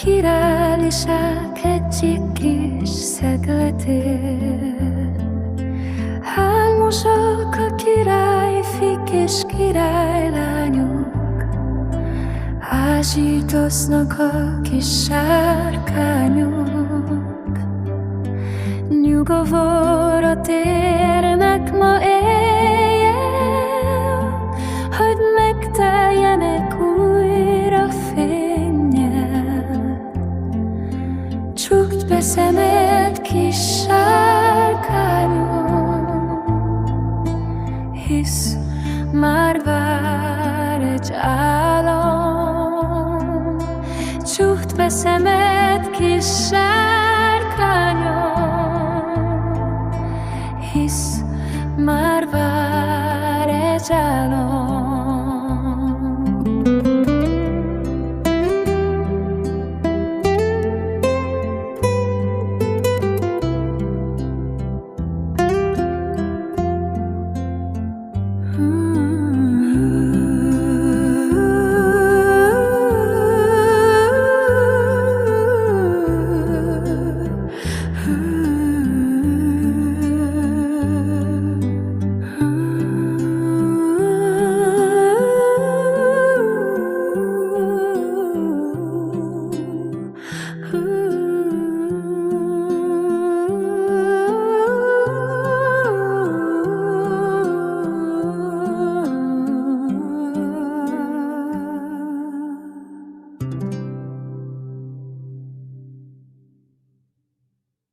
királyság egyik kis szegletén. Hálmosak a királyfik és királylányok, ázsítoznak a kis sárkányok. Nyugovóra térnek ma éjjel, hogy megteljenek újra fénnyel. Csukd be szemed, kis sárkányom, hisz már vár egy álom. Csukd be szemed, kis sárkányom,